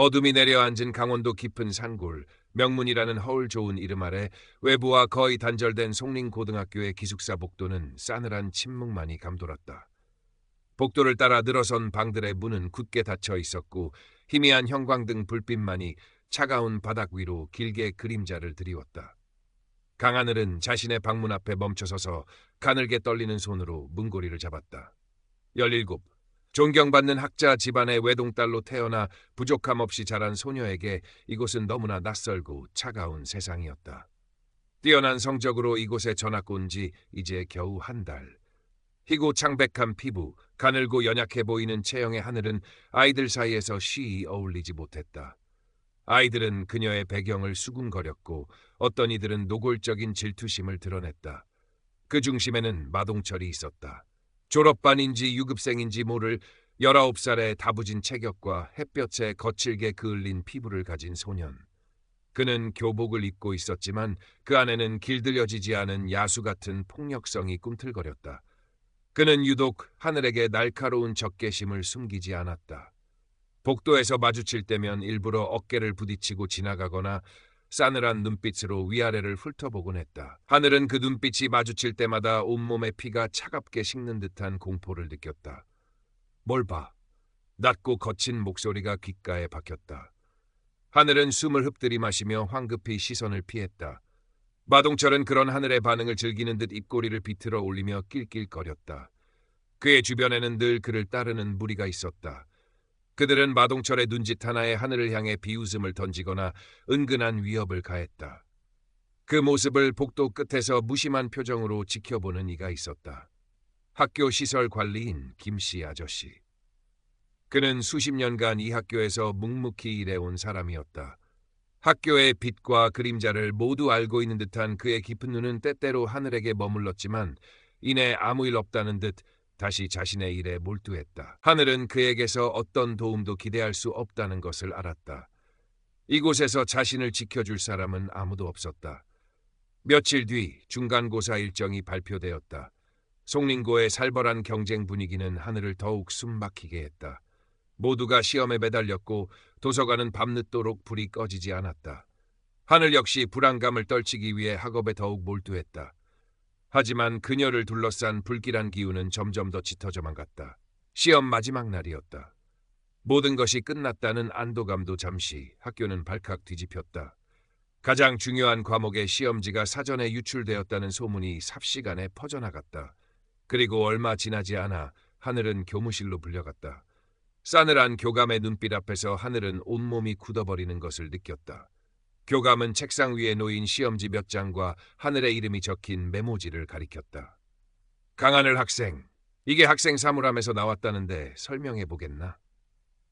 어둠이 내려앉은 강원도 깊은 산골, 명문이라는 허울 좋은 이름 아래 외부와 거의 단절된 송림고등학교의 기숙사 복도는 싸늘한 침묵만이 감돌았다. 복도를 따라 늘어선 방들의 문은 굳게 닫혀 있었고 희미한 형광등 불빛만이 차가운 바닥 위로 길게 그림자를 드리웠다. 강하늘은 자신의 방문 앞에 멈춰서서 가늘게 떨리는 손으로 문고리를 잡았다. 17. 존경받는 학자 집안의 외동딸로 태어나 부족함 없이 자란 소녀에게 이곳은 너무나 낯설고 차가운 세상이었다. 뛰어난 성적으로 이곳에 전학 온 지 이제 겨우 한 달. 희고 창백한 피부, 가늘고 연약해 보이는 체형의 하늘은 아이들 사이에서 쉬이 어울리지 못했다. 아이들은 그녀의 배경을 수군거렸고 어떤 이들은 노골적인 질투심을 드러냈다. 그 중심에는 마동철이 있었다. 졸업반인지 유급생인지 모를 19살의 다부진 체격과 햇볕에 거칠게 그을린 피부를 가진 소년. 그는 교복을 입고 있었지만 그 안에는 길들여지지 않은 야수 같은 폭력성이 꿈틀거렸다. 그는 유독 하늘에게 날카로운 적개심을 숨기지 않았다. 복도에서 마주칠 때면 일부러 어깨를 부딪히고 지나가거나 싸늘한 눈빛으로 위아래를 훑어보곤 했다. 하늘은 그 눈빛이 마주칠 때마다 온몸의 피가 차갑게 식는 듯한 공포를 느꼈다. 뭘 봐? 낮고 거친 목소리가 귓가에 박혔다. 하늘은 숨을 흡들이마시며 황급히 시선을 피했다. 마동철은 그런 하늘의 반응을 즐기는 듯 입꼬리를 비틀어 올리며 낄낄거렸다. 그의 주변에는 늘 그를 따르는 무리가 있었다. 그들은 마동철의 눈짓 하나에 하늘을 향해 비웃음을 던지거나 은근한 위협을 가했다. 그 모습을 복도 끝에서 무심한 표정으로 지켜보는 이가 있었다. 학교 시설 관리인 김씨 아저씨. 그는 수십 년간 이 학교에서 묵묵히 일해온 사람이었다. 학교의 빛과 그림자를 모두 알고 있는 듯한 그의 깊은 눈은 때때로 하늘에게 머물렀지만 이내 아무 일 없다는 듯 다시 자신의 일에 몰두했다. 하늘은 그에게서 어떤 도움도 기대할 수 없다는 것을 알았다. 이곳에서 자신을 지켜줄 사람은 아무도 없었다. 며칠 뒤 중간고사 일정이 발표되었다. 송림고의 살벌한 경쟁 분위기는 하늘을 더욱 숨막히게 했다. 모두가 시험에 매달렸고 도서관은 밤늦도록 불이 꺼지지 않았다. 하늘 역시 불안감을 떨치기 위해 학업에 더욱 몰두했다. 하지만 그녀를 둘러싼 불길한 기운은 점점 더 짙어져만 갔다. 시험 마지막 날이었다. 모든 것이 끝났다는 안도감도 잠시 학교는 발칵 뒤집혔다. 가장 중요한 과목의 시험지가 사전에 유출되었다는 소문이 삽시간에 퍼져나갔다. 그리고 얼마 지나지 않아 하늘은 교무실로 불려갔다. 싸늘한 교감의 눈빛 앞에서 하늘은 온몸이 굳어버리는 것을 느꼈다. 교감은 책상 위에 놓인 시험지 몇 장과 하늘의 이름이 적힌 메모지를 가리켰다. 강하늘 학생, 이게 학생 사물함에서 나왔다는데 설명해 보겠나?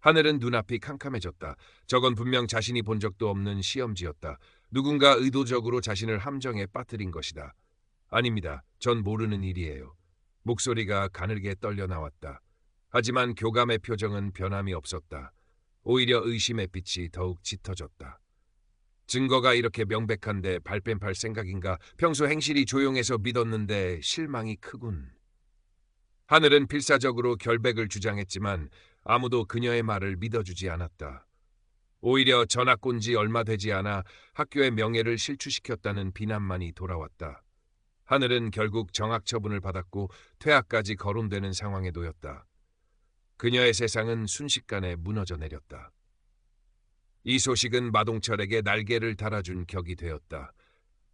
하늘은 눈앞이 캄캄해졌다. 저건 분명 자신이 본 적도 없는 시험지였다. 누군가 의도적으로 자신을 함정에 빠뜨린 것이다. 아닙니다. 전 모르는 일이에요. 목소리가 가늘게 떨려 나왔다. 하지만 교감의 표정은 변함이 없었다. 오히려 의심의 빛이 더욱 짙어졌다. 증거가 이렇게 명백한데 발뺌할 생각인가? 평소 행실이 조용해서 믿었는데 실망이 크군. 하늘은 필사적으로 결백을 주장했지만 아무도 그녀의 말을 믿어주지 않았다. 오히려 전학 온 지 얼마 되지 않아 학교의 명예를 실추시켰다는 비난만이 돌아왔다. 하늘은 결국 정학 처분을 받았고 퇴학까지 거론되는 상황에 놓였다. 그녀의 세상은 순식간에 무너져 내렸다. 이 소식은 마동철에게 날개를 달아준 격이 되었다.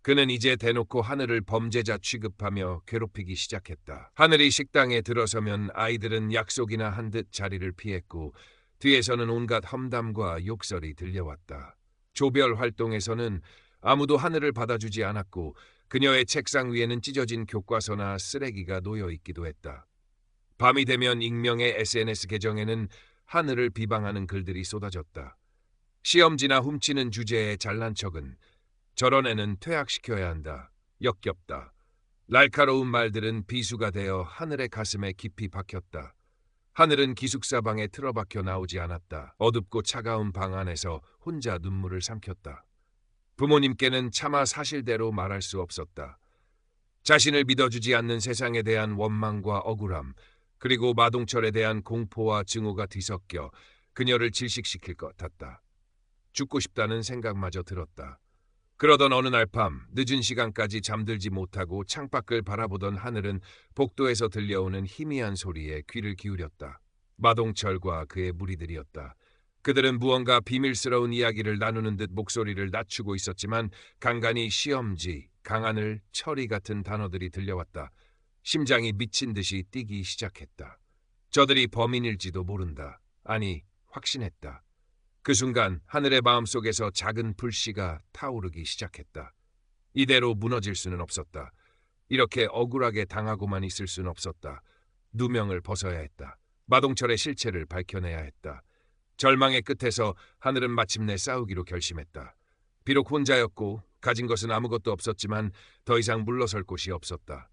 그는 이제 대놓고 하늘을 범죄자 취급하며 괴롭히기 시작했다. 하늘이 식당에 들어서면 아이들은 약속이나 한 듯 자리를 피했고 뒤에서는 온갖 험담과 욕설이 들려왔다. 조별 활동에서는 아무도 하늘을 받아주지 않았고 그녀의 책상 위에는 찢어진 교과서나 쓰레기가 놓여 있기도 했다. 밤이 되면 익명의 SNS 계정에는 하늘을 비방하는 글들이 쏟아졌다. 시험지나 훔치는 주제에 잘난 척은 저런 애는 퇴학시켜야 한다. 역겹다. 날카로운 말들은 비수가 되어 하늘의 가슴에 깊이 박혔다. 하늘은 기숙사 방에 틀어박혀 나오지 않았다. 어둡고 차가운 방 안에서 혼자 눈물을 삼켰다. 부모님께는 차마 사실대로 말할 수 없었다. 자신을 믿어주지 않는 세상에 대한 원망과 억울함, 그리고 마동철에 대한 공포와 증오가 뒤섞여 그녀를 질식시킬 것 같았다. 죽고 싶다는 생각마저 들었다. 그러던 어느 날 밤 늦은 시간까지 잠들지 못하고 창밖을 바라보던 하늘은 복도에서 들려오는 희미한 소리에 귀를 기울였다. 마동철과 그의 무리들이었다. 그들은 무언가 비밀스러운 이야기를 나누는 듯 목소리를 낮추고 있었지만 간간히 시험지, 강하늘, 철이 같은 단어들이 들려왔다. 심장이 미친 듯이 뛰기 시작했다. 저들이 범인일지도 모른다. 아니, 확신했다. 그 순간 하늘의 마음속에서 작은 불씨가 타오르기 시작했다. 이대로 무너질 수는 없었다. 이렇게 억울하게 당하고만 있을 수는 없었다. 누명을 벗어야 했다. 마동철의 실체를 밝혀내야 했다. 절망의 끝에서 하늘은 마침내 싸우기로 결심했다. 비록 혼자였고 가진 것은 아무것도 없었지만 더 이상 물러설 곳이 없었다.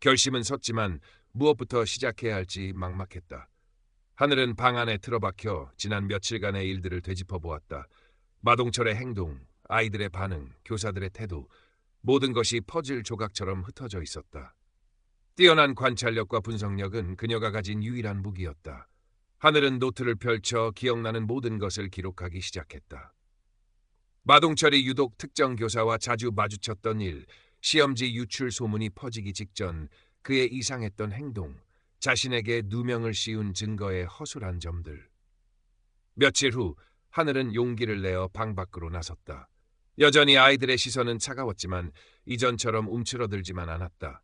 결심은 섰지만 무엇부터 시작해야 할지 막막했다. 하늘은 방 안에 틀어박혀 지난 며칠간의 일들을 되짚어 보았다. 마동철의 행동, 아이들의 반응, 교사들의 태도, 모든 것이 퍼즐 조각처럼 흩어져 있었다. 뛰어난 관찰력과 분석력은 그녀가 가진 유일한 무기였다. 하늘은 노트를 펼쳐 기억나는 모든 것을 기록하기 시작했다. 마동철이 유독 특정 교사와 자주 마주쳤던 일, 시험지 유출 소문이 퍼지기 직전 그의 이상했던 행동, 자신에게 누명을 씌운 증거의 허술한 점들. 며칠 후 하늘은 용기를 내어 방 밖으로 나섰다. 여전히 아이들의 시선은 차가웠지만 이전처럼 움츠러들지만 않았다.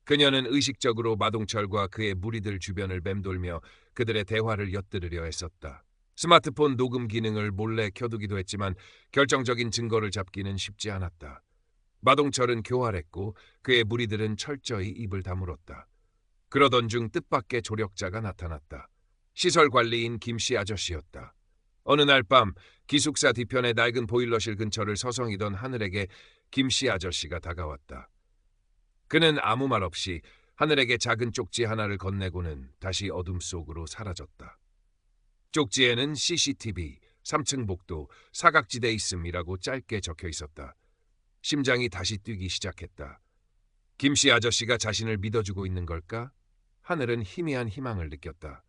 그녀는 의식적으로 마동철과 그의 무리들 주변을 맴돌며 그들의 대화를 엿들으려 했었다. 스마트폰 녹음 기능을 몰래 켜두기도 했지만 결정적인 증거를 잡기는 쉽지 않았다. 마동철은 교활했고 그의 무리들은 철저히 입을 다물었다. 그러던 중 뜻밖의 조력자가 나타났다. 시설 관리인 김씨 아저씨였다. 어느 날 밤 기숙사 뒤편의 낡은 보일러실 근처를 서성이던 하늘에게 김씨 아저씨가 다가왔다. 그는 아무 말 없이 하늘에게 작은 쪽지 하나를 건네고는 다시 어둠 속으로 사라졌다. 쪽지에는 CCTV, 3층 복도, 사각지대에 있음이라고 짧게 적혀 있었다. 심장이 다시 뛰기 시작했다. 김씨 아저씨가 자신을 믿어주고 있는 걸까? 하늘은 희미한 희망을 느꼈다.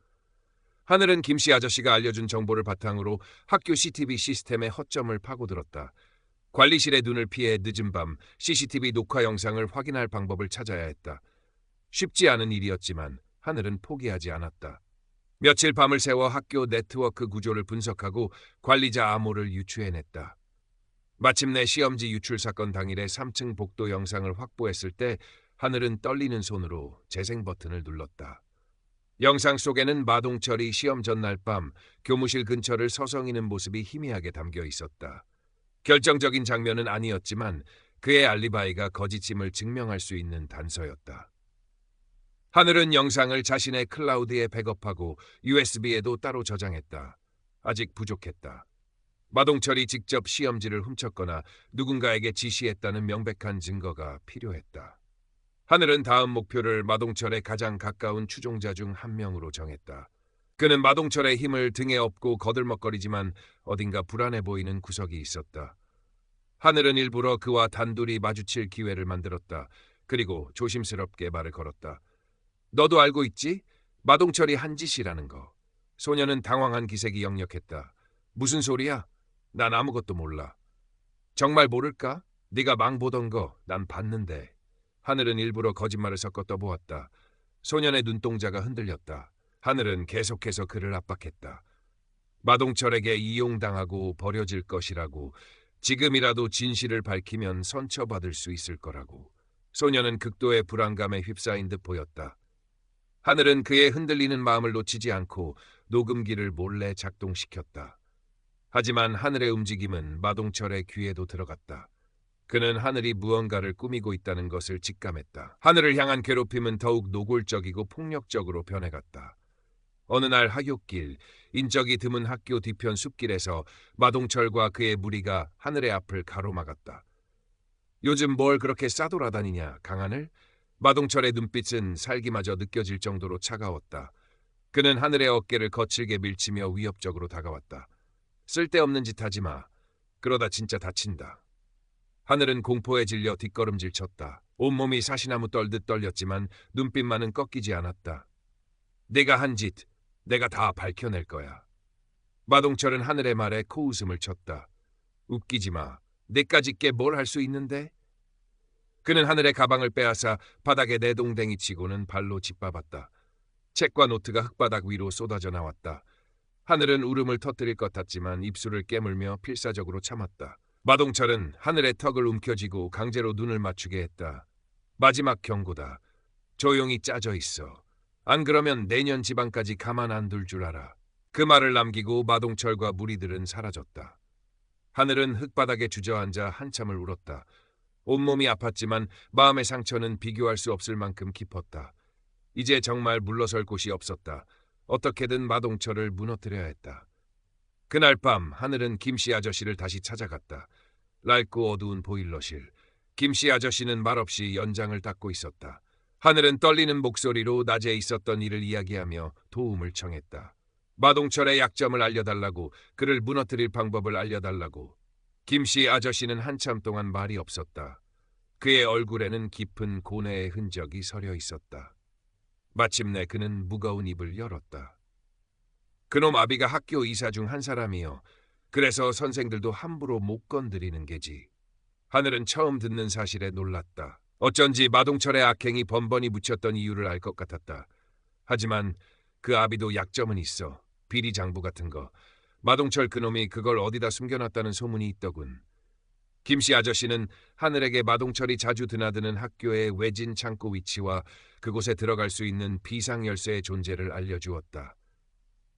하늘은 김씨 아저씨가 알려준 정보를 바탕으로 학교 CCTV 시스템의 허점을 파고들었다. 관리실의 눈을 피해 늦은 밤 CCTV 녹화 영상을 확인할 방법을 찾아야 했다. 쉽지 않은 일이었지만 하늘은 포기하지 않았다. 며칠 밤을 새워 학교 네트워크 구조를 분석하고 관리자 암호를 유추해냈다. 마침내 시험지 유출 사건 당일의 3층 복도 영상을 확보했을 때 하늘은 떨리는 손으로 재생 버튼을 눌렀다. 영상 속에는 마동철이 시험 전날 밤 교무실 근처를 서성이는 모습이 희미하게 담겨 있었다. 결정적인 장면은 아니었지만 그의 알리바이가 거짓임을 증명할 수 있는 단서였다. 하늘은 영상을 자신의 클라우드에 백업하고 USB에도 따로 저장했다. 아직 부족했다. 마동철이 직접 시험지를 훔쳤거나 누군가에게 지시했다는 명백한 증거가 필요했다. 하늘은 다음 목표를 마동철의 가장 가까운 추종자 중 한 명으로 정했다. 그는 마동철의 힘을 등에 업고 거들먹거리지만 어딘가 불안해 보이는 구석이 있었다. 하늘은 일부러 그와 단둘이 마주칠 기회를 만들었다. 그리고 조심스럽게 말을 걸었다. 너도 알고 있지? 마동철이 한 짓이라는 거. 소녀는 당황한 기색이 역력했다. 무슨 소리야? 난 아무것도 몰라. 정말 모를까? 네가 망보던 거 난 봤는데. 하늘은 일부러 거짓말을 섞어 떠보았다. 소년의 눈동자가 흔들렸다. 하늘은 계속해서 그를 압박했다. 마동철에게 이용당하고 버려질 것이라고, 지금이라도 진실을 밝히면 선처받을 수 있을 거라고. 소년은 극도의 불안감에 휩싸인 듯 보였다. 하늘은 그의 흔들리는 마음을 놓치지 않고 녹음기를 몰래 작동시켰다. 하지만 하늘의 움직임은 마동철의 귀에도 들어갔다. 그는 하늘이 무언가를 꾸미고 있다는 것을 직감했다. 하늘을 향한 괴롭힘은 더욱 노골적이고 폭력적으로 변해갔다. 어느 날 하굣길, 인적이 드문 학교 뒤편 숲길에서 마동철과 그의 무리가 하늘의 앞을 가로막았다. 요즘 뭘 그렇게 싸돌아다니냐, 강하늘? 마동철의 눈빛은 살기마저 느껴질 정도로 차가웠다. 그는 하늘의 어깨를 거칠게 밀치며 위협적으로 다가왔다. 쓸데없는 짓 하지 마. 그러다 진짜 다친다. 하늘은 공포에 질려 뒷걸음질 쳤다. 온몸이 사시나무 떨듯 떨렸지만 눈빛만은 꺾이지 않았다. 내가 한 짓, 내가 다 밝혀낼 거야. 마동철은 하늘의 말에 코웃음을 쳤다. 웃기지 마. 내까지 게 뭘 할 수 있는데? 그는 하늘의 가방을 빼앗아 바닥에 내동댕이 치고는 발로 짓밟았다. 책과 노트가 흙바닥 위로 쏟아져 나왔다. 하늘은 울음을 터뜨릴 것 같지만 입술을 깨물며 필사적으로 참았다. 마동철은 하늘의 턱을 움켜쥐고 강제로 눈을 맞추게 했다. 마지막 경고다. 조용히 짜져 있어. 안 그러면 내년 지방까지 가만 안 둘 줄 알아. 그 말을 남기고 마동철과 무리들은 사라졌다. 하늘은 흙바닥에 주저앉아 한참을 울었다. 온몸이 아팠지만 마음의 상처는 비교할 수 없을 만큼 깊었다. 이제 정말 물러설 곳이 없었다. 어떻게든 마동철을 무너뜨려야 했다. 그날 밤 하늘은 김씨 아저씨를 다시 찾아갔다. 낡고 어두운 보일러실. 김씨 아저씨는 말없이 연장을 닦고 있었다. 하늘은 떨리는 목소리로 낮에 있었던 일을 이야기하며 도움을 청했다. 마동철의 약점을 알려달라고, 그를 무너뜨릴 방법을 알려달라고. 김씨 아저씨는 한참 동안 말이 없었다. 그의 얼굴에는 깊은 고뇌의 흔적이 서려 있었다. 마침내 그는 무거운 입을 열었다. 그놈 아비가 학교 이사 중 한 사람이요. 그래서 선생들도 함부로 못 건드리는 게지. 하늘은 처음 듣는 사실에 놀랐다. 어쩐지 마동철의 악행이 번번이 묻혔던 이유를 알 것 같았다. 하지만 그 아비도 약점은 있어. 비리 장부 같은 거. 마동철 그놈이 그걸 어디다 숨겨놨다는 소문이 있더군. 김씨 아저씨는 하늘에게 마동철이 자주 드나드는 학교의 외진 창고 위치와 그곳에 들어갈 수 있는 비상열쇠의 존재를 알려주었다.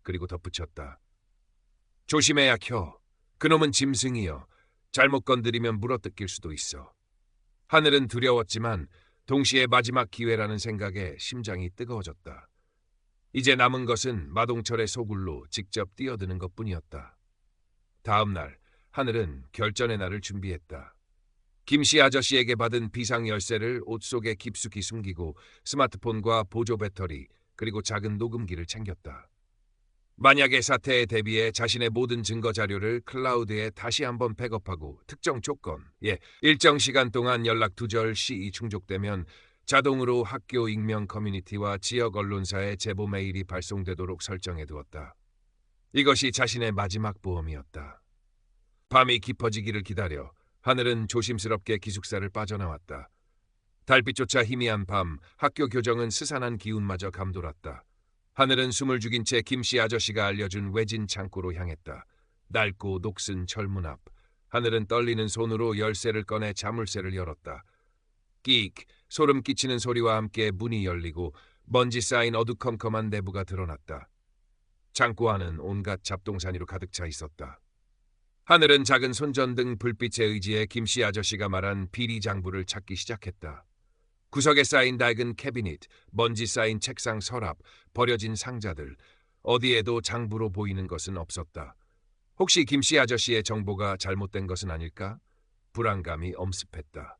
그리고 덧붙였다. 조심해야 켜. 그놈은 짐승이여. 잘못 건드리면 물어뜯길 수도 있어. 하늘은 두려웠지만 동시에 마지막 기회라는 생각에 심장이 뜨거워졌다. 이제 남은 것은 마동철의 소굴로 직접 뛰어드는 것뿐이었다. 다음 날 하늘은 결전의 날을 준비했다. 김씨 아저씨에게 받은 비상 열쇠를 옷 속에 깊숙이 숨기고 스마트폰과 보조 배터리 그리고 작은 녹음기를 챙겼다. 만약의 사태에 대비해 자신의 모든 증거 자료를 클라우드에 다시 한번 백업하고 특정 조건, 일정 시간 동안 연락 두절 시 충족되면 자동으로 학교 익명 커뮤니티와 지역 언론사에 제보 메일이 발송되도록 설정해 두었다. 이것이 자신의 마지막 보험이었다. 밤이 깊어지기를 기다려 하늘은 조심스럽게 기숙사를 빠져나왔다. 달빛조차 희미한 밤, 학교 교정은 스산한 기운마저 감돌았다. 하늘은 숨을 죽인 채 김씨 아저씨가 알려준 외진 창고로 향했다. 낡고 녹슨 철문 앞. 하늘은 떨리는 손으로 열쇠를 꺼내 자물쇠를 열었다. 끽! 소름 끼치는 소리와 함께 문이 열리고 먼지 쌓인 어두컴컴한 내부가 드러났다. 창고 안은 온갖 잡동사니로 가득 차 있었다. 하늘은 작은 손전등 불빛에 의지해 김씨 아저씨가 말한 비리 장부를 찾기 시작했다. 구석에 쌓인 낡은 캐비닛, 먼지 쌓인 책상 서랍, 버려진 상자들, 어디에도 장부로 보이는 것은 없었다. 혹시 김씨 아저씨의 정보가 잘못된 것은 아닐까? 불안감이 엄습했다.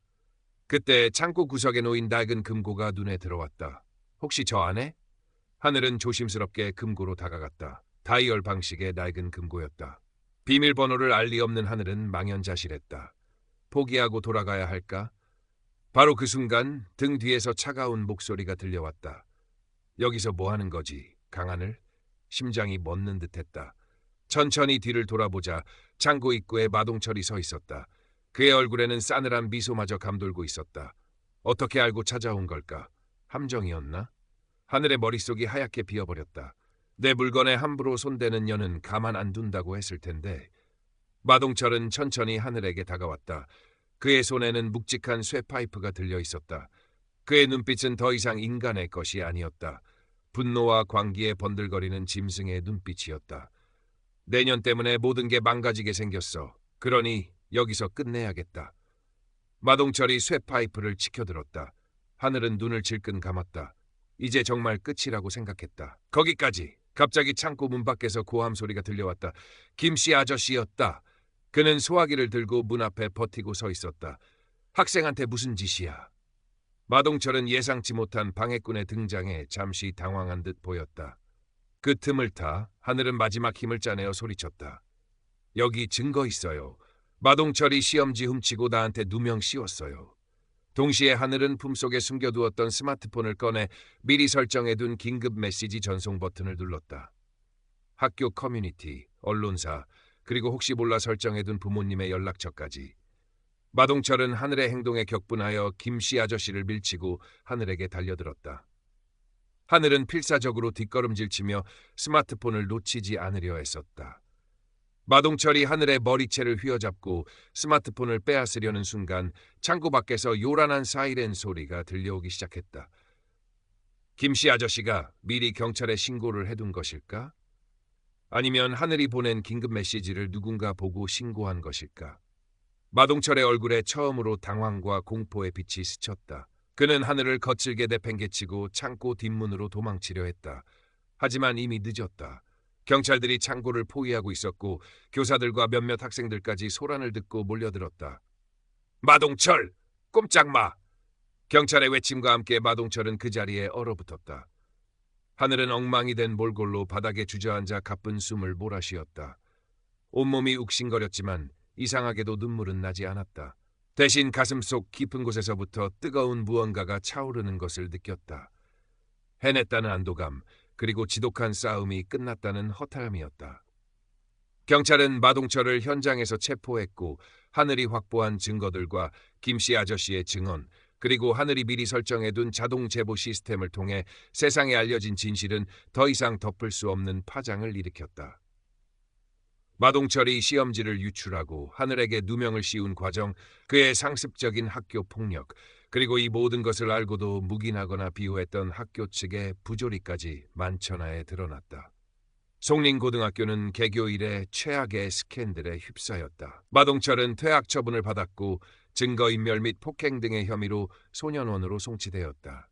그때 창고 구석에 놓인 낡은 금고가 눈에 들어왔다. 혹시 저 안에? 하늘은 조심스럽게 금고로 다가갔다. 다이얼 방식의 낡은 금고였다. 비밀번호를 알 리 없는 하늘은 망연자실했다. 포기하고 돌아가야 할까? 바로 그 순간 등 뒤에서 차가운 목소리가 들려왔다. 여기서 뭐 하는 거지, 강하늘? 심장이 멎는 듯했다. 천천히 뒤를 돌아보자 창고 입구에 마동철이 서 있었다. 그의 얼굴에는 싸늘한 미소마저 감돌고 있었다. 어떻게 알고 찾아온 걸까? 함정이었나? 하늘의 머릿속이 하얗게 비어버렸다. 내 물건에 함부로 손대는 년은 가만 안 둔다고 했을 텐데. 마동철은 천천히 하늘에게 다가왔다. 그의 손에는 묵직한 쇠파이프가 들려 있었다. 그의 눈빛은 더 이상 인간의 것이 아니었다. 분노와 광기에 번들거리는 짐승의 눈빛이었다. 내년 때문에 모든 게 망가지게 생겼어. 그러니 여기서 끝내야겠다. 마동철이 쇠파이프를 치켜들었다. 하늘은 눈을 질끈 감았다. 이제 정말 끝이라고 생각했다. 거기까지. 갑자기 창고 문 밖에서 고함 소리가 들려왔다. 김씨 아저씨였다. 그는 소화기를 들고 문 앞에 버티고 서 있었다. 학생한테 무슨 짓이야? 마동철은 예상치 못한 방해꾼의 등장에 잠시 당황한 듯 보였다. 그 틈을 타 하늘은 마지막 힘을 짜내어 소리쳤다. 여기 증거 있어요. 마동철이 시험지 훔치고 나한테 누명 씌웠어요. 동시에 하늘은 품속에 숨겨두었던 스마트폰을 꺼내 미리 설정해둔 긴급 메시지 전송 버튼을 눌렀다. 학교 커뮤니티, 언론사, 그리고 혹시 몰라 설정해둔 부모님의 연락처까지. 마동철은 하늘의 행동에 격분하여 김씨 아저씨를 밀치고 하늘에게 달려들었다. 하늘은 필사적으로 뒷걸음질치며 스마트폰을 놓치지 않으려 했었다. 마동철이 하늘의 머리채를 휘어잡고 스마트폰을 빼앗으려는 순간 창고 밖에서 요란한 사이렌 소리가 들려오기 시작했다. 김씨 아저씨가 미리 경찰에 신고를 해둔 것일까? 아니면 하늘이 보낸 긴급 메시지를 누군가 보고 신고한 것일까? 마동철의 얼굴에 처음으로 당황과 공포의 빛이 스쳤다. 그는 하늘을 거칠게 내팽개치고 창고 뒷문으로 도망치려 했다. 하지만 이미 늦었다. 경찰들이 창고를 포위하고 있었고 교사들과 몇몇 학생들까지 소란을 듣고 몰려들었다. 마동철! 꼼짝 마! 경찰의 외침과 함께 마동철은 그 자리에 얼어붙었다. 하늘은 엉망이 된 몰골로 바닥에 주저앉아 가쁜 숨을 몰아쉬었다. 온몸이 욱신거렸지만 이상하게도 눈물은 나지 않았다. 대신 가슴속 깊은 곳에서부터 뜨거운 무언가가 차오르는 것을 느꼈다. 해냈다는 안도감, 그리고 지독한 싸움이 끝났다는 허탈함이었다. 경찰은 마동철을 현장에서 체포했고 하늘이 확보한 증거들과 김씨 아저씨의 증언, 그리고 하늘이 미리 설정해둔 자동 제보 시스템을 통해 세상에 알려진 진실은 더 이상 덮을 수 없는 파장을 일으켰다. 마동철이 시험지를 유출하고 하늘에게 누명을 씌운 과정, 그의 상습적인 학교 폭력, 그리고 이 모든 것을 알고도 묵인하거나 비호했던 학교 측의 부조리까지 만천하에 드러났다. 송린고등학교는 개교 이래 최악의 스캔들에 휩싸였다. 마동철은 퇴학 처분을 받았고 증거인멸 및 폭행 등의 혐의로 소년원으로 송치되었다.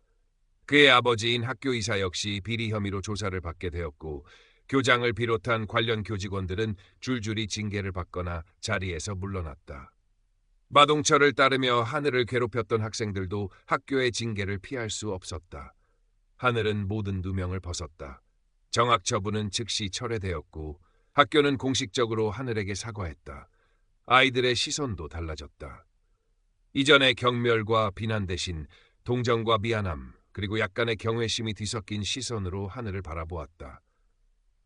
그의 아버지인 학교이사 역시 비리 혐의로 조사를 받게 되었고 교장을 비롯한 관련 교직원들은 줄줄이 징계를 받거나 자리에서 물러났다. 마동철을 따르며 하늘을 괴롭혔던 학생들도 학교의 징계를 피할 수 없었다. 하늘은 모든 누명을 벗었다. 정학 처분은 즉시 철회되었고 학교는 공식적으로 하늘에게 사과했다. 아이들의 시선도 달라졌다. 이전의 경멸과 비난 대신 동정과 미안함, 그리고 약간의 경외심이 뒤섞인 시선으로 하늘을 바라보았다.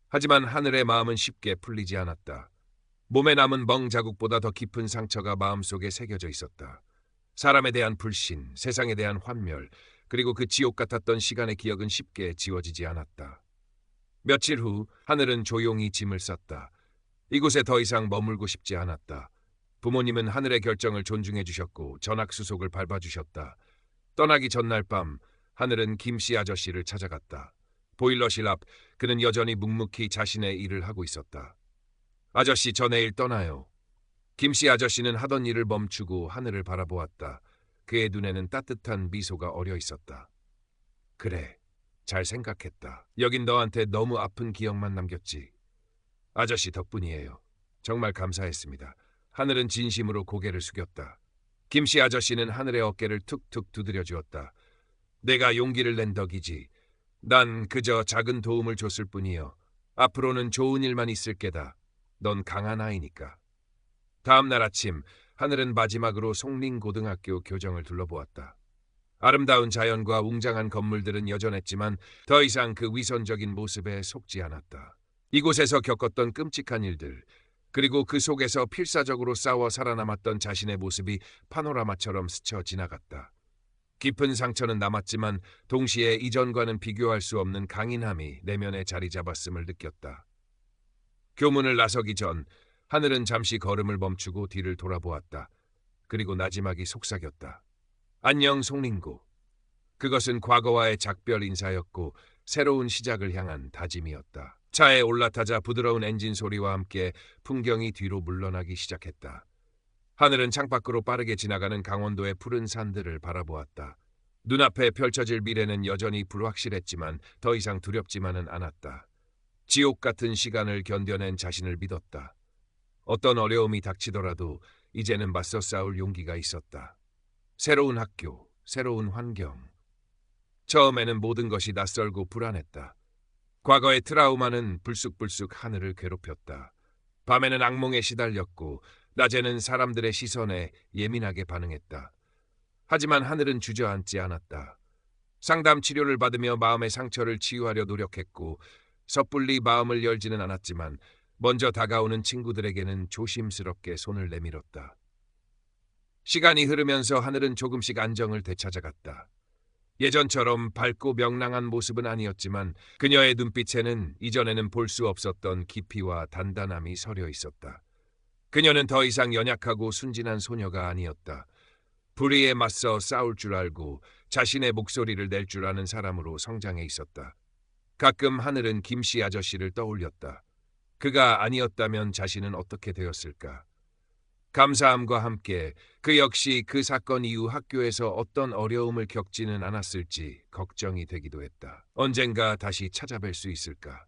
하지만 하늘의 마음은 쉽게 풀리지 않았다. 몸에 남은 멍 자국보다 더 깊은 상처가 마음속에 새겨져 있었다. 사람에 대한 불신, 세상에 대한 환멸, 그리고 그 지옥 같았던 시간의 기억은 쉽게 지워지지 않았다. 며칠 후 하늘은 조용히 짐을 쌌다. 이곳에 더 이상 머물고 싶지 않았다. 부모님은 하늘의 결정을 존중해 주셨고 전학수속을 밟아주셨다. 떠나기 전날 밤 하늘은 김씨 아저씨를 찾아갔다. 보일러실 앞 그는 여전히 묵묵히 자신의 일을 하고 있었다. 아저씨, 저 내일 떠나요. 김씨 아저씨는 하던 일을 멈추고 하늘을 바라보았다. 그의 눈에는 따뜻한 미소가 어려 있었다. 그래, 잘 생각했다. 여긴 너한테 너무 아픈 기억만 남겼지. 아저씨 덕분이에요. 정말 감사했습니다. 하늘은 진심으로 고개를 숙였다. 김씨 아저씨는 하늘의 어깨를 툭툭 두드려 주었다. 내가 용기를 낸 덕이지. 난 그저 작은 도움을 줬을 뿐이요. 앞으로는 좋은 일만 있을 게다. 넌 강한 아이니까. 다음 날 아침 하늘은 마지막으로 송린고등학교 교정을 둘러보았다. 아름다운 자연과 웅장한 건물들은 여전했지만 더 이상 그 위선적인 모습에 속지 않았다. 이곳에서 겪었던 끔찍한 일들, 그리고 그 속에서 필사적으로 싸워 살아남았던 자신의 모습이 파노라마처럼 스쳐 지나갔다. 깊은 상처는 남았지만 동시에 이전과는 비교할 수 없는 강인함이 내면에 자리 잡았음을 느꼈다. 교문을 나서기 전 하늘은 잠시 걸음을 멈추고 뒤를 돌아보았다. 그리고 나지막이 속삭였다. 안녕 송린고. 그것은 과거와의 작별 인사였고 새로운 시작을 향한 다짐이었다. 차에 올라타자 부드러운 엔진 소리와 함께 풍경이 뒤로 물러나기 시작했다. 하늘은 창밖으로 빠르게 지나가는 강원도의 푸른 산들을 바라보았다. 눈앞에 펼쳐질 미래는 여전히 불확실했지만 더 이상 두렵지만은 않았다. 지옥 같은 시간을 견뎌낸 자신을 믿었다. 어떤 어려움이 닥치더라도 이제는 맞서 싸울 용기가 있었다. 새로운 학교, 새로운 환경. 처음에는 모든 것이 낯설고 불안했다. 과거의 트라우마는 불쑥불쑥 하늘을 괴롭혔다. 밤에는 악몽에 시달렸고 낮에는 사람들의 시선에 예민하게 반응했다. 하지만 하늘은 주저앉지 않았다. 상담 치료를 받으며 마음의 상처를 치유하려 노력했고 섣불리 마음을 열지는 않았지만 먼저 다가오는 친구들에게는 조심스럽게 손을 내밀었다. 시간이 흐르면서 하늘은 조금씩 안정을 되찾아갔다. 예전처럼 밝고 명랑한 모습은 아니었지만 그녀의 눈빛에는 이전에는 볼 수 없었던 깊이와 단단함이 서려 있었다. 그녀는 더 이상 연약하고 순진한 소녀가 아니었다. 불의에 맞서 싸울 줄 알고 자신의 목소리를 낼 줄 아는 사람으로 성장해 있었다. 가끔 하늘은 김씨 아저씨를 떠올렸다. 그가 아니었다면 자신은 어떻게 되었을까? 감사함과 함께 그 역시 그 사건 이후 학교에서 어떤 어려움을 겪지는 않았을지 걱정이 되기도 했다. 언젠가 다시 찾아뵐 수 있을까?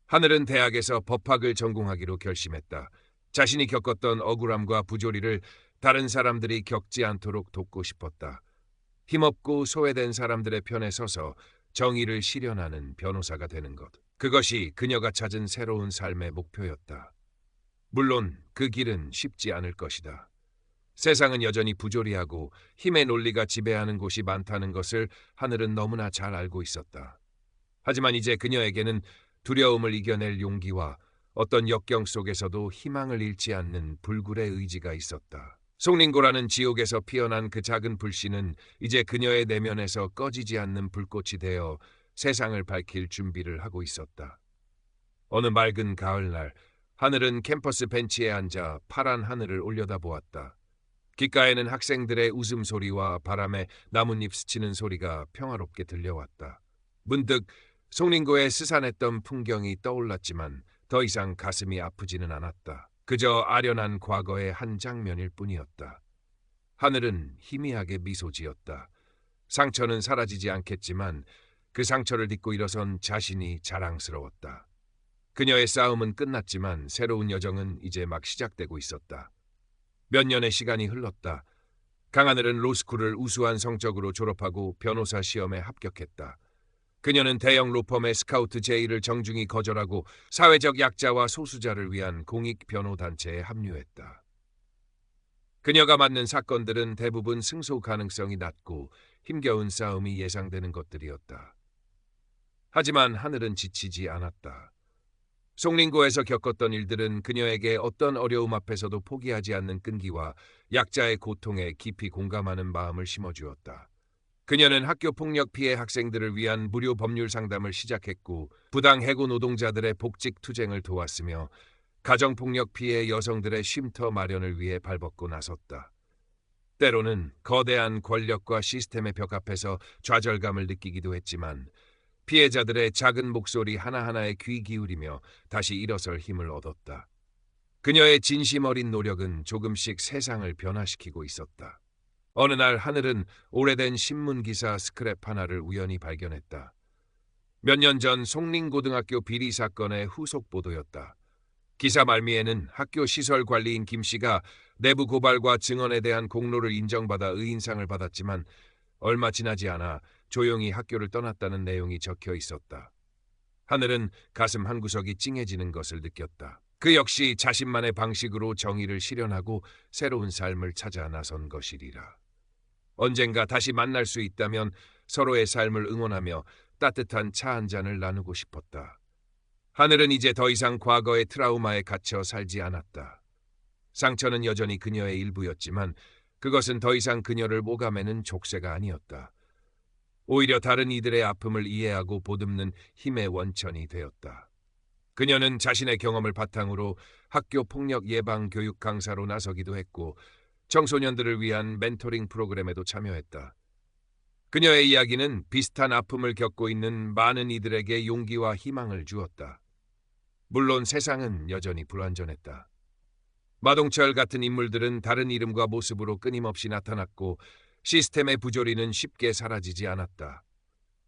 하늘은 대학에서 법학을 전공하기로 결심했다. 자신이 겪었던 억울함과 부조리를 다른 사람들이 겪지 않도록 돕고 싶었다. 힘없고 소외된 사람들의 편에 서서 정의를 실현하는 변호사가 되는 것. 그것이 그녀가 찾은 새로운 삶의 목표였다. 물론 그 길은 쉽지 않을 것이다. 세상은 여전히 부조리하고 힘의 논리가 지배하는 곳이 많다는 것을 하늘은 너무나 잘 알고 있었다. 하지만 이제 그녀에게는 두려움을 이겨낼 용기와 어떤 역경 속에서도 희망을 잃지 않는 불굴의 의지가 있었다. 송린고라는 지옥에서 피어난 그 작은 불씨는 이제 그녀의 내면에서 꺼지지 않는 불꽃이 되어 세상을 밝힐 준비를 하고 있었다. 어느 맑은 가을날 하늘은 캠퍼스 벤치에 앉아 파란 하늘을 올려다보았다. 귓가에는 학생들의 웃음소리와 바람에 나뭇잎 스치는 소리가 평화롭게 들려왔다. 문득 송린고의 스산했던 풍경이 떠올랐지만 더 이상 가슴이 아프지는 않았다. 그저 아련한 과거의 한 장면일 뿐이었다. 하늘은 희미하게 미소 지었다. 상처는 사라지지 않겠지만 그 상처를 딛고 일어선 자신이 자랑스러웠다. 그녀의 싸움은 끝났지만 새로운 여정은 이제 막 시작되고 있었다. 몇 년의 시간이 흘렀다. 강하늘은 로스쿨을 우수한 성적으로 졸업하고 변호사 시험에 합격했다. 그녀는 대형 로펌의 스카우트 제의를 정중히 거절하고 사회적 약자와 소수자를 위한 공익 변호 단체에 합류했다. 그녀가 맡는 사건들은 대부분 승소 가능성이 낮고 힘겨운 싸움이 예상되는 것들이었다. 하지만 하늘은 지치지 않았다. 송린고에서 겪었던 일들은 그녀에게 어떤 어려움 앞에서도 포기하지 않는 끈기와 약자의 고통에 깊이 공감하는 마음을 심어주었다. 그녀는 학교 폭력 피해 학생들을 위한 무료 법률 상담을 시작했고 부당 해고 노동자들의 복직 투쟁을 도왔으며 가정폭력 피해 여성들의 쉼터 마련을 위해 발벗고 나섰다. 때로는 거대한 권력과 시스템의 벽 앞에서 좌절감을 느끼기도 했지만 피해자들의 작은 목소리 하나하나에 귀 기울이며 다시 일어설 힘을 얻었다. 그녀의 진심 어린 노력은 조금씩 세상을 변화시키고 있었다. 어느 날 하늘은 오래된 신문기사 스크랩 하나를 우연히 발견했다. 몇 년 전 송린고등학교 비리 사건의 후속 보도였다. 기사 말미에는 학교 시설 관리인 김 씨가 내부 고발과 증언에 대한 공로를 인정받아 의인상을 받았지만 얼마 지나지 않아 조용히 학교를 떠났다는 내용이 적혀 있었다. 하늘은 가슴 한구석이 찡해지는 것을 느꼈다. 그 역시 자신만의 방식으로 정의를 실현하고 새로운 삶을 찾아 나선 것이리라. 언젠가 다시 만날 수 있다면 서로의 삶을 응원하며 따뜻한 차 한 잔을 나누고 싶었다. 하늘은 이제 더 이상 과거의 트라우마에 갇혀 살지 않았다. 상처는 여전히 그녀의 일부였지만 그것은 더 이상 그녀를 모감매는 족쇄가 아니었다. 오히려 다른 이들의 아픔을 이해하고 보듬는 힘의 원천이 되었다. 그녀는 자신의 경험을 바탕으로 학교 폭력 예방 교육 강사로 나서기도 했고 청소년들을 위한 멘토링 프로그램에도 참여했다. 그녀의 이야기는 비슷한 아픔을 겪고 있는 많은 이들에게 용기와 희망을 주었다. 물론 세상은 여전히 불완전했다. 마동철 같은 인물들은 다른 이름과 모습으로 끊임없이 나타났고 시스템의 부조리는 쉽게 사라지지 않았다.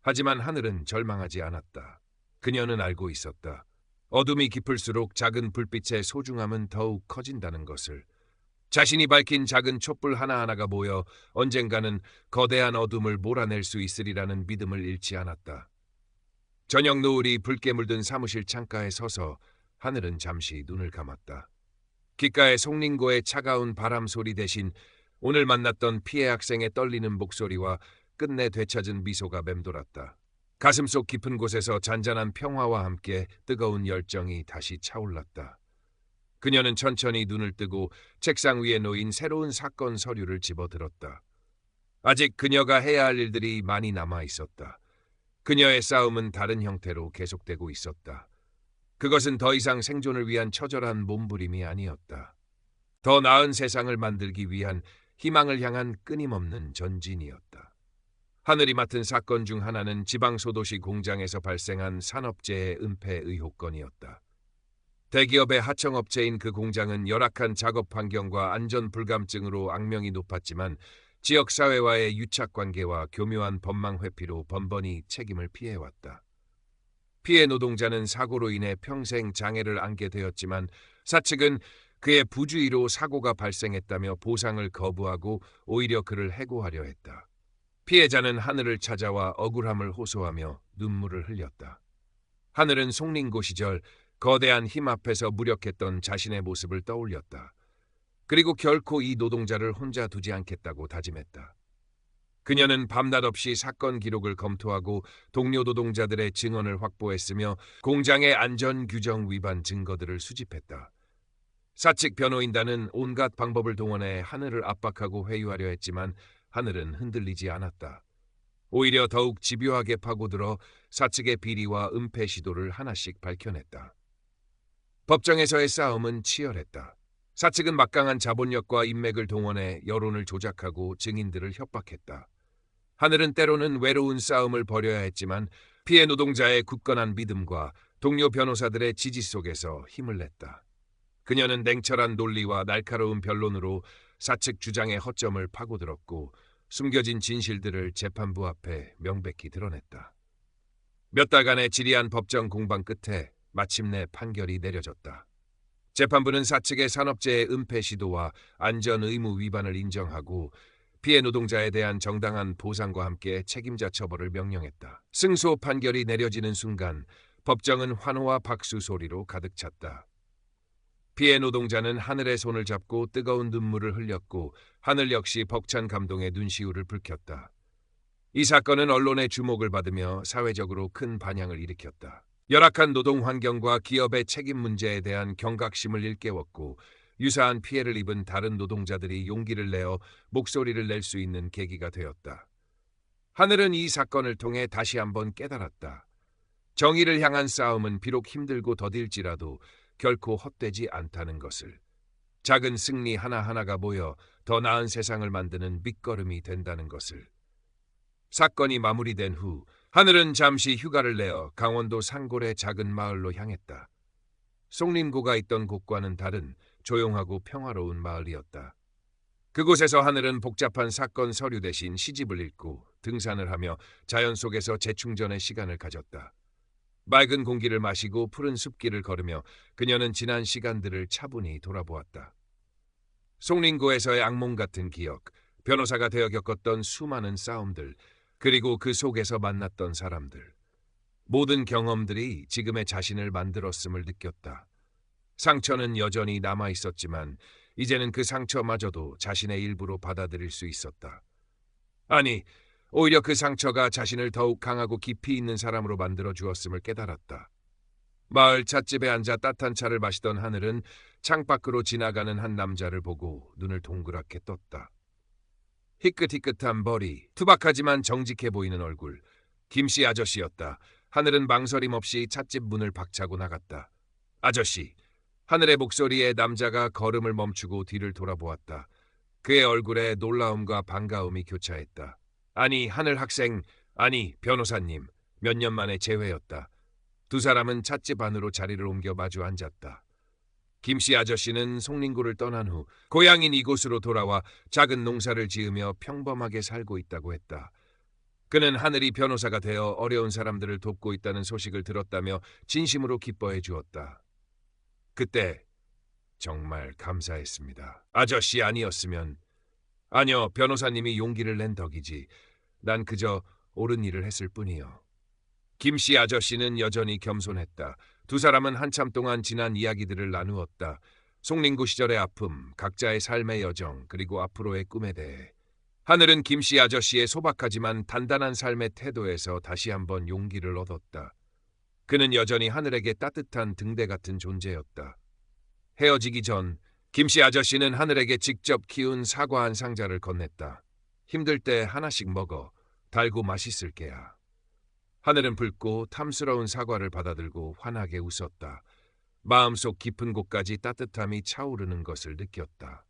하지만 하늘은 절망하지 않았다. 그녀는 알고 있었다. 어둠이 깊을수록 작은 불빛의 소중함은 더욱 커진다는 것을. 자신이 밝힌 작은 촛불 하나하나가 모여 언젠가는 거대한 어둠을 몰아낼 수 있으리라는 믿음을 잃지 않았다. 저녁 노을이 붉게 물든 사무실 창가에 서서 하늘은 잠시 눈을 감았다. 귓가에 송린고의 차가운 바람 소리 대신 오늘 만났던 피해 학생의 떨리는 목소리와 끝내 되찾은 미소가 맴돌았다. 가슴속 깊은 곳에서 잔잔한 평화와 함께 뜨거운 열정이 다시 차올랐다. 그녀는 천천히 눈을 뜨고 책상 위에 놓인 새로운 사건 서류를 집어들었다. 아직 그녀가 해야 할 일들이 많이 남아 있었다. 그녀의 싸움은 다른 형태로 계속되고 있었다. 그것은 더 이상 생존을 위한 처절한 몸부림이 아니었다. 더 나은 세상을 만들기 위한 희망을 향한 끊임없는 전진이었다. 하늘이 맡은 사건 중 하나는 지방소도시 공장에서 발생한 산업재해 은폐 의혹건이었다. 대기업의 하청업체인 그 공장은 열악한 작업 환경과 안전 불감증으로 악명이 높았지만 지역사회와의 유착관계와 교묘한 법망 회피로 번번이 책임을 피해왔다. 피해 노동자는 사고로 인해 평생 장애를 안게 되었지만 사측은 그의 부주의로 사고가 발생했다며 보상을 거부하고 오히려 그를 해고하려 했다. 피해자는 하늘을 찾아와 억울함을 호소하며 눈물을 흘렸다. 하늘은 송린고 시절 거대한 힘 앞에서 무력했던 자신의 모습을 떠올렸다. 그리고 결코 이 노동자를 혼자 두지 않겠다고 다짐했다. 그녀는 밤낮 없이 사건 기록을 검토하고 동료 노동자들의 증언을 확보했으며 공장의 안전 규정 위반 증거들을 수집했다. 사측 변호인단은 온갖 방법을 동원해 하늘을 압박하고 회유하려 했지만 하늘은 흔들리지 않았다. 오히려 더욱 집요하게 파고들어 사측의 비리와 은폐 시도를 하나씩 밝혀냈다. 법정에서의 싸움은 치열했다. 사측은 막강한 자본력과 인맥을 동원해 여론을 조작하고 증인들을 협박했다. 하늘은 때로는 외로운 싸움을 벌여야 했지만 피해 노동자의 굳건한 믿음과 동료 변호사들의 지지 속에서 힘을 냈다. 그녀는 냉철한 논리와 날카로운 변론으로 사측 주장의 허점을 파고들었고 숨겨진 진실들을 재판부 앞에 명백히 드러냈다. 몇 달간의 지리한 법정 공방 끝에 마침내 판결이 내려졌다. 재판부는 사측의 산업재해 은폐 시도와 안전 의무 위반을 인정하고 피해 노동자에 대한 정당한 보상과 함께 책임자 처벌을 명령했다. 승소 판결이 내려지는 순간 법정은 환호와 박수 소리로 가득 찼다. 피해 노동자는 하늘의 손을 잡고 뜨거운 눈물을 흘렸고 하늘 역시 벅찬 감동의 눈시울을 붉혔다. 이 사건은 언론의 주목을 받으며 사회적으로 큰 반향을 일으켰다. 열악한 노동 환경과 기업의 책임 문제에 대한 경각심을 일깨웠고 유사한 피해를 입은 다른 노동자들이 용기를 내어 목소리를 낼 수 있는 계기가 되었다. 하늘은 이 사건을 통해 다시 한번 깨달았다. 정의를 향한 싸움은 비록 힘들고 더딜지라도 결코 헛되지 않다는 것을. 작은 승리 하나하나가 모여 더 나은 세상을 만드는 밑거름이 된다는 것을. 사건이 마무리된 후 하늘은 잠시 휴가를 내어 강원도 산골의 작은 마을로 향했다. 송림고가 있던 곳과는 다른 조용하고 평화로운 마을이었다. 그곳에서 하늘은 복잡한 사건 서류 대신 시집을 읽고 등산을 하며 자연 속에서 재충전의 시간을 가졌다. 맑은 공기를 마시고 푸른 숲길을 걸으며 그녀는 지난 시간들을 차분히 돌아보았다. 송림고에서의 악몽 같은 기억, 변호사가 되어 겪었던 수많은 싸움들, 그리고 그 속에서 만났던 사람들. 모든 경험들이 지금의 자신을 만들었음을 느꼈다. 상처는 여전히 남아있었지만 이제는 그 상처마저도 자신의 일부로 받아들일 수 있었다. 아니, 오히려 그 상처가 자신을 더욱 강하고 깊이 있는 사람으로 만들어 주었음을 깨달았다. 마을 찻집에 앉아 따뜻한 차를 마시던 하늘은 창밖으로 지나가는 한 남자를 보고 눈을 동그랗게 떴다. 희끗희끗한 머리, 투박하지만 정직해 보이는 얼굴, 김씨 아저씨였다. 하늘은 망설임 없이 찻집 문을 박차고 나갔다. 아저씨, 하늘의 목소리에 남자가 걸음을 멈추고 뒤를 돌아보았다. 그의 얼굴에 놀라움과 반가움이 교차했다. 아니, 하늘 학생, 아니, 변호사님, 몇 년 만에 재회였다. 두 사람은 찻집 안으로 자리를 옮겨 마주 앉았다. 김씨 아저씨는 송림고를 떠난 후 고향인 이곳으로 돌아와 작은 농사를 지으며 평범하게 살고 있다고 했다. 그는 하늘이 변호사가 되어 어려운 사람들을 돕고 있다는 소식을 들었다며 진심으로 기뻐해 주었다. 그때 정말 감사했습니다. 아저씨 아니었으면, 아니요, 변호사님이 용기를 낸 덕이지. 난 그저 옳은 일을 했을 뿐이요. 김씨 아저씨는 여전히 겸손했다. 두 사람은 한참 동안 지난 이야기들을 나누었다. 송림고 시절의 아픔, 각자의 삶의 여정, 그리고 앞으로의 꿈에 대해. 하늘은 김씨 아저씨의 소박하지만 단단한 삶의 태도에서 다시 한번 용기를 얻었다. 그는 여전히 하늘에게 따뜻한 등대 같은 존재였다. 헤어지기 전 김씨 아저씨는 하늘에게 직접 키운 사과 한 상자를 건넸다. 힘들 때 하나씩 먹어. 달고 맛있을 게야. 하늘은 붉고 탐스러운 사과를 받아들고 환하게 웃었다. 마음속 깊은 곳까지 따뜻함이 차오르는 것을 느꼈다.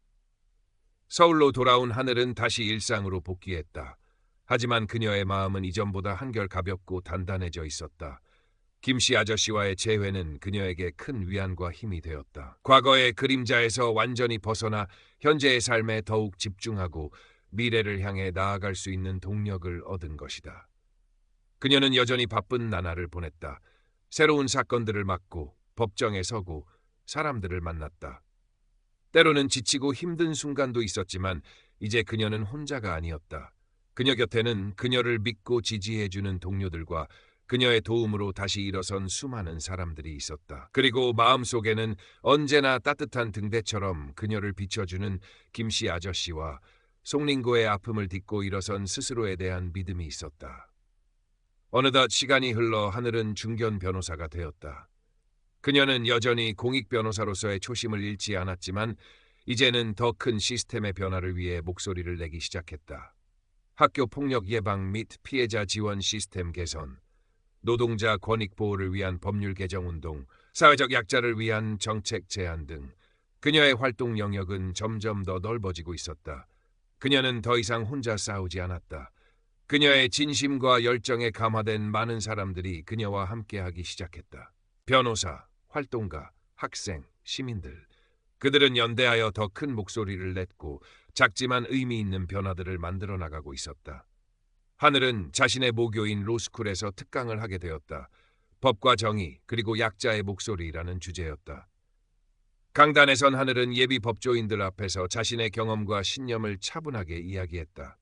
서울로 돌아온 하늘은 다시 일상으로 복귀했다. 하지만 그녀의 마음은 이전보다 한결 가볍고 단단해져 있었다. 김씨 아저씨와의 재회는 그녀에게 큰 위안과 힘이 되었다. 과거의 그림자에서 완전히 벗어나 현재의 삶에 더욱 집중하고 미래를 향해 나아갈 수 있는 동력을 얻은 것이다. 그녀는 여전히 바쁜 나날을 보냈다. 새로운 사건들을 맡고 법정에 서고 사람들을 만났다. 때로는 지치고 힘든 순간도 있었지만 이제 그녀는 혼자가 아니었다. 그녀 곁에는 그녀를 믿고 지지해주는 동료들과 그녀의 도움으로 다시 일어선 수많은 사람들이 있었다. 그리고 마음속에는 언제나 따뜻한 등대처럼 그녀를 비춰주는 김씨 아저씨와 송린고의 아픔을 딛고 일어선 스스로에 대한 믿음이 있었다. 어느덧 시간이 흘러 하늘은 중견 변호사가 되었다. 그녀는 여전히 공익 변호사로서의 초심을 잃지 않았지만 이제는 더 큰 시스템의 변화를 위해 목소리를 내기 시작했다. 학교 폭력 예방 및 피해자 지원 시스템 개선, 노동자 권익 보호를 위한 법률 개정 운동, 사회적 약자를 위한 정책 제안 등 그녀의 활동 영역은 점점 더 넓어지고 있었다. 그녀는 더 이상 혼자 싸우지 않았다. 그녀의 진심과 열정에 감화된 많은 사람들이 그녀와 함께하기 시작했다. 변호사, 활동가, 학생, 시민들. 그들은 연대하여 더 큰 목소리를 냈고 작지만 의미 있는 변화들을 만들어 나가고 있었다. 하늘은 자신의 모교인 로스쿨에서 특강을 하게 되었다. 법과 정의 그리고 약자의 목소리라는 주제였다. 강단에선 하늘은 예비 법조인들 앞에서 자신의 경험과 신념을 차분하게 이야기했다.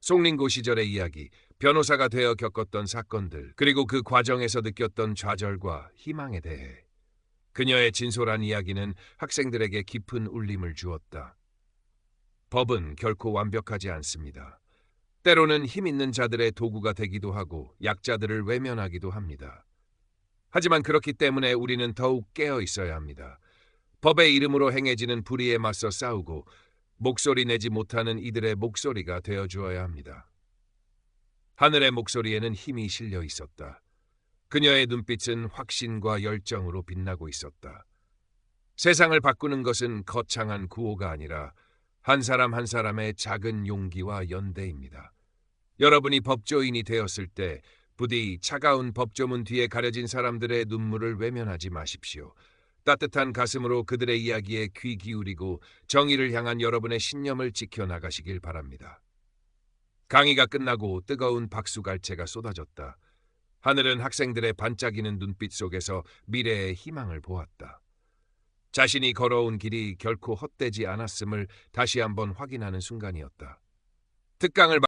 송린고 시절의 이야기, 변호사가 되어 겪었던 사건들, 그리고 그 과정에서 느꼈던 좌절과 희망에 대해 그녀의 진솔한 이야기는 학생들에게 깊은 울림을 주었다. 법은 결코 완벽하지 않습니다. 때로는 힘 있는 자들의 도구가 되기도 하고 약자들을 외면하기도 합니다. 하지만 그렇기 때문에 우리는 더욱 깨어 있어야 합니다. 법의 이름으로 행해지는 불의에 맞서 싸우고 목소리 내지 못하는 이들의 목소리가 되어주어야 합니다. 하늘의 목소리에는 힘이 실려 있었다. 그녀의 눈빛은 확신과 열정으로 빛나고 있었다. 세상을 바꾸는 것은 거창한 구호가 아니라 한 사람 한 사람의 작은 용기와 연대입니다. 여러분이 법조인이 되었을 때 부디 차가운 법조문 뒤에 가려진 사람들의 눈물을 외면하지 마십시오. 따뜻한 가슴으로 그들의 이야기에 귀 기울이고 정의를 향한 여러분의 신념을 지켜나가시길 바랍니다. 강의가 끝나고 뜨거운 박수갈채가 쏟아졌다. 하늘은 학생들의 반짝이는 눈빛 속에서 미래의 희망을 보았다. 자신이 걸어온 길이 결코 헛되지 않았음을 다시 한번 확인하는 순간이었다. 특강을